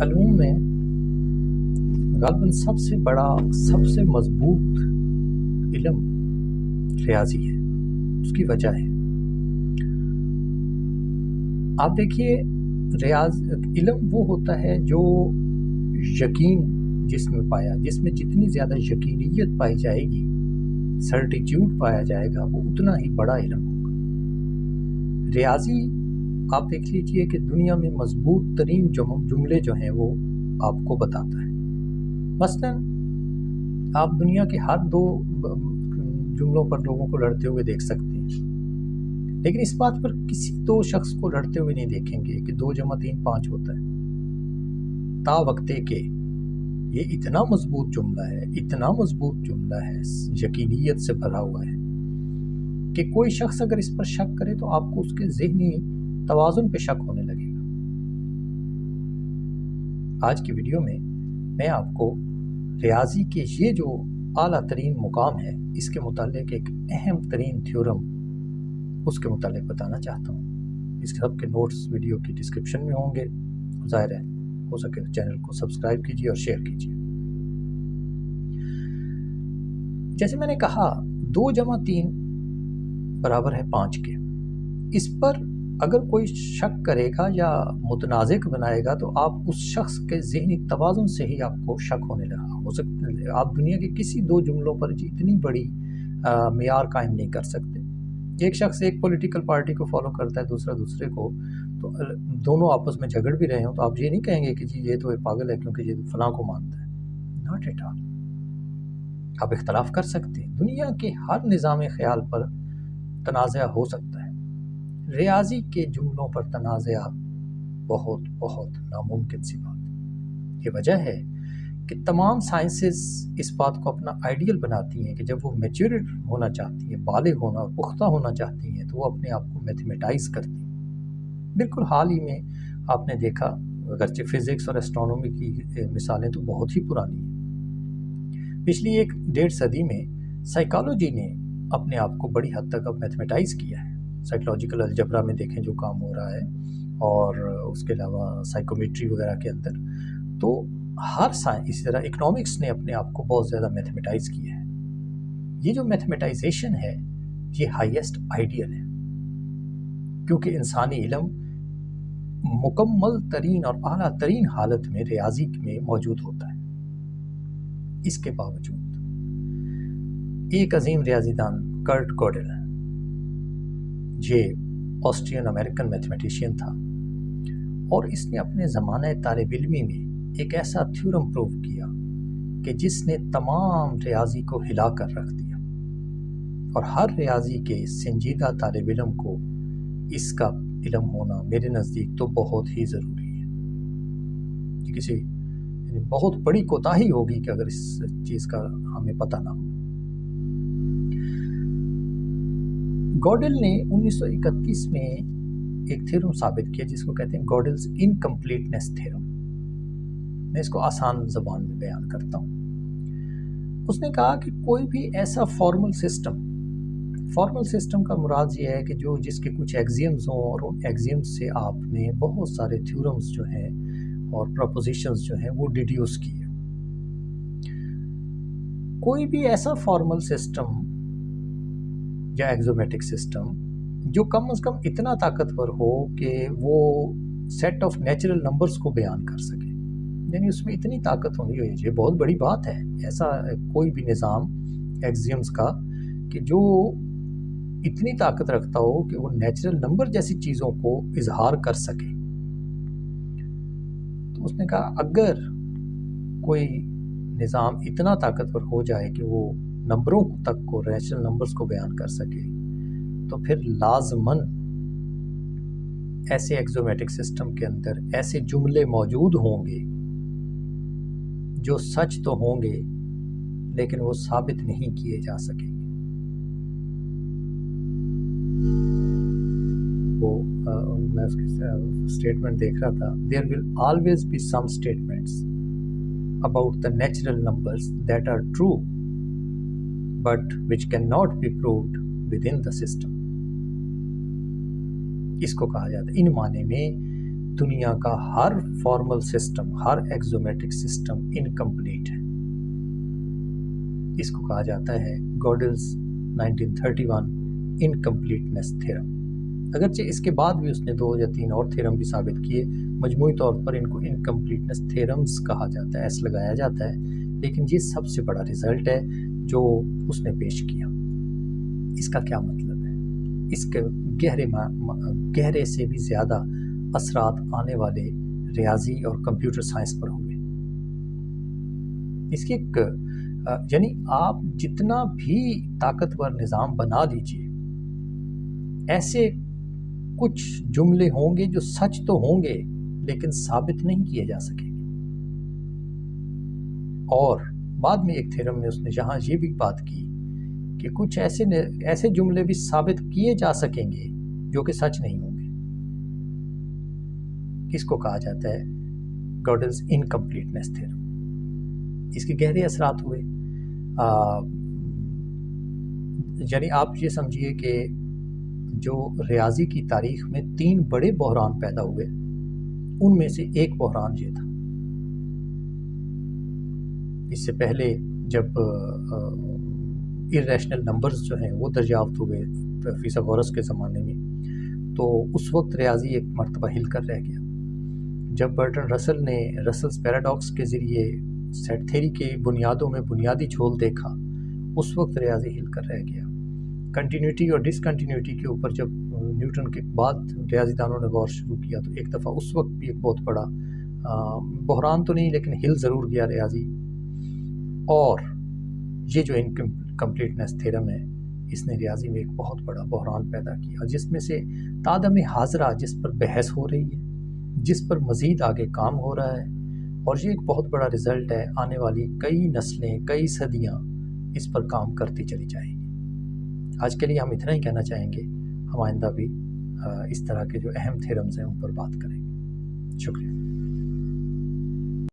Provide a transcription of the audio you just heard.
علوم میں غالباً سب سے بڑا، سب سے مضبوط علم ریاضی ہے۔ اس کی وجہ ہے، آپ دیکھیے، علم وہ ہوتا ہے جو یقین جس میں پایا، جس میں جتنی زیادہ یقینیت پائی جائے گی، سرٹیچیوڈ پایا جائے گا، وہ اتنا ہی بڑا علم ہوگا۔ ریاضی آپ دیکھ لیجئے کہ دنیا میں مضبوط ترین جملے جو ہیں وہ آپ کو بتاتا ہے۔ مثلا آپ دنیا کے ہر دو جملوں پر لوگوں کو لڑتے ہوئے دیکھ سکتے ہیں، لیکن اس بات پر کسی دو شخص کو لڑتے ہوئے نہیں دیکھیں گے کہ 2 + 3 = 5 ہوتا ہے۔ تا وقتے کہ یہ اتنا مضبوط جملہ ہے، اتنا مضبوط جملہ ہے، یقینیت سے بھرا ہوا ہے کہ کوئی شخص اگر اس پر شک کرے تو آپ کو اس کے ذہنی توازن پہ شک ہونے لگے گا۔ آج کی ویڈیو میں میں آپ کو ریاضی کے یہ جو اعلیٰ ترین مقام ہے، اس کے متعلق ایک اہم ترین تھیورم اس کے متعلق بتانا چاہتا ہوں۔ اس سب کے نوٹس ویڈیو کی ڈسکرپشن میں ہوں گے، ظاہر ہے ہو سکے تو چینل کو سبسکرائب کیجیے اور شیئر کیجیے۔ جیسے میں نے کہا 2 + 3 = 5 کے، اس پر اگر کوئی شک کرے گا یا متنازع بنائے گا تو آپ اس شخص کے ذہنی توازن سے ہی آپ کو شک ہونے لگا ہو سکتا ہے۔ آپ دنیا کے کسی 2 جملوں پر اتنی بڑی معیار قائم نہیں کر سکتے۔ ایک شخص ایک پولیٹیکل پارٹی کو فالو کرتا ہے، دوسرا دوسرے کو، تو دونوں آپس میں جھگڑ بھی رہے ہوں تو آپ یہ نہیں کہیں گے کہ جی یہ تو پاگل ہے کیونکہ یہ فلاں کو مانتا ہے۔ Not at all. آپ اختلاف کر سکتے ہیں، دنیا کے ہر نظام خیال پر تنازع ہو سکتا ہے، ریاضی کے جملوں پر تنازع بہت بہت ناممکن سی بات ہے۔ یہ وجہ ہے کہ تمام سائنسز اس بات کو اپنا آئیڈیل بناتی ہیں کہ جب وہ میچور ہونا چاہتی ہیں، بالغ ہونا اور پختہ ہونا چاہتی ہیں، تو وہ اپنے آپ کو میتھمیٹائز کرتی ہیں۔ بالکل حال ہی میں آپ نے دیکھا، اگرچہ فزکس اور اسٹرانومی کی مثالیں تو بہت ہی پرانی ہیں، پچھلی 1-1.5 صدی میں سائیکالوجی نے اپنے آپ کو بڑی حد تک اب میتھمیٹائز کیا ہے۔ سائیکولوجیکل الجبرا میں دیکھیں جو کام ہو رہا ہے، اور اس کے علاوہ سائیکومیٹری وغیرہ کے اندر، تو ہر سائنس، اسی طرح اکنامکس نے اپنے آپ کو بہت زیادہ میتھمیٹائز کیا ہے۔ یہ جو میتھمیٹائزیشن ہے یہ ہائیسٹ آئیڈیل ہے، کیونکہ انسانی علم مکمل ترین اور اعلیٰ ترین حالت میں ریاضی میں موجود ہوتا ہے۔ اس کے باوجود ایک عظیم ریاضی دان کرٹ گوڈل، یہ آسٹرین امریکن میتھمیٹیشین تھا، اور اس نے اپنے زمانہ طالب علمی میں ایک ایسا تھیورم پروو کیا کہ جس نے تمام ریاضی کو ہلا کر رکھ دیا، اور ہر ریاضی کے سنجیدہ طالب علم کو اس کا علم ہونا میرے نزدیک تو بہت ہی ضروری ہے۔ یہ کسی بہت بڑی کوتاہی ہوگی کہ اگر اس چیز کا ہمیں پتہ نہ ہو۔ گوڈل نے 1931 میں ایک تھیورم ثابت کیا جس کو کہتے ہیں گوڈلز انکمپلیٹنس تھیورم۔ میں اس کو آسان زبان میں بیان کرتا ہوں۔ اس نے کہا کہ کوئی بھی ایسا فارمل سسٹم کا مراد یہ ہے کہ جس کے کچھ ایگزیمز ہوں، اور ان ایگزیمز سے آپ نے بہت سارے تھیورمز جو ہیں اور پروپوزیشنز جو ہیں وہ ڈیڈیوس کیے۔ کوئی بھی ایسا فارمل سسٹم یا ایگزومیٹک سسٹم جو کم از کم اتنا طاقتور ہو کہ وہ سیٹ آف نیچرل نمبرز کو بیان کر سکے، یعنی اس میں اتنی طاقت ہونی چاہیے۔ یہ بہت بڑی بات ہے، ایسا کوئی بھی نظام ایگزیمز کا کہ جو اتنی طاقت رکھتا ہو کہ وہ نیچرل نمبر جیسی چیزوں کو اظہار کر سکے۔ تو اس نے کہا اگر کوئی نظام اتنا طاقتور ہو جائے کہ وہ نمبروں تک کو، نیچرل نمبرز کو بیان کر سکے، تو پھر لازماً ایسے ایگزومیٹک سسٹم کے اندر ایسے جملے موجود ہوں گے جو سچ تو ہوں گے لیکن وہ ثابت نہیں کیے جا سکیں گے۔ میں اس کی اسٹیٹمنٹ دیکھ رہا تھا، there will always be some statements about the natural numbers that are true but which cannot be proved within the system۔ اس کو کہا جاتا ہے، ان معنی میں دنیا کا ہر فارمل سسٹم، ہر ایگزومیٹرک سسٹم انکمپلیٹ ہے۔ اس کو کہا جاتا ہے گوڈلز 1931 انکمپلیٹنس تھیورم۔ اگرچہ اس کے بعد بھی اس نے 2 یا 3 اور تھیورم بھی ثابت کیے، مجموعی طور پر ان کو انکمپلیٹنس تھیورمز کہا جاتا ہے، ایس لگایا جاتا ہے، لیکن یہ سب سے بڑا رزلٹ ہے جو اس نے پیش کیا۔ اس کا کیا مطلب ہے؟ اس کے گہرے سے بھی زیادہ اثرات آنے والے ریاضی اور کمپیوٹر سائنس پر ہوئے۔ اس کی یعنی آپ جتنا بھی طاقتور نظام بنا دیجئے، ایسے کچھ جملے ہوں گے جو سچ تو ہوں گے لیکن ثابت نہیں کیے جا سکیں گے۔ اور بعد میں ایک تھیورم میں اس نے یہاں یہ بھی بات کی کہ کچھ ایسے جملے بھی ثابت کیے جا سکیں گے جو کہ سچ نہیں ہوں گے۔ اس کو کہا جاتا ہے گوڈلز انکمپلیٹنس تھیورم۔ اس کے گہرے اثرات ہوئے، یعنی آپ یہ سمجھیے کہ جو ریاضی کی تاریخ میں 3 بڑے بحران پیدا ہوئے، ان میں سے ایک بحران یہ تھا۔ اس سے پہلے جب irrational نمبرز جو ہیں وہ دریافت ہوئے فیثاغورس کے زمانے میں، تو اس وقت ریاضی ایک مرتبہ ہل کر رہ گیا۔ جب برٹرن رسل نے رسلز پیراڈاکس کے ذریعے سیٹ تھیوری کے بنیادوں میں بنیادی جھول دیکھا، اس وقت ریاضی ہل کر رہ گیا۔ کنٹینیوٹی اور ڈسکنٹینیوٹی کے اوپر جب نیوٹن کے بعد ریاضی دانوں نے غور شروع کیا تو ایک دفعہ اس وقت بھی ایک بہت بڑا بحران تو نہیں لیکن ہل ضرور گیا ریاضی۔ اور یہ جو انکمپلیٹنس تھیورم ہے، اس نے ریاضی میں ایک بہت بڑا بحران پیدا کیا، جس میں سے تادم حاضرہ جس پر بحث ہو رہی ہے، جس پر مزید آگے کام ہو رہا ہے، اور یہ ایک بہت بڑا رزلٹ ہے۔ آنے والی کئی نسلیں، کئی صدیاں اس پر کام کرتی چلی جائیں گی۔ آج کے لیے ہم اتنا ہی کہنا چاہیں گے، ہم آئندہ بھی اس طرح کے جو اہم تھیورمز ہیں ان پر بات کریں گے۔ شکریہ۔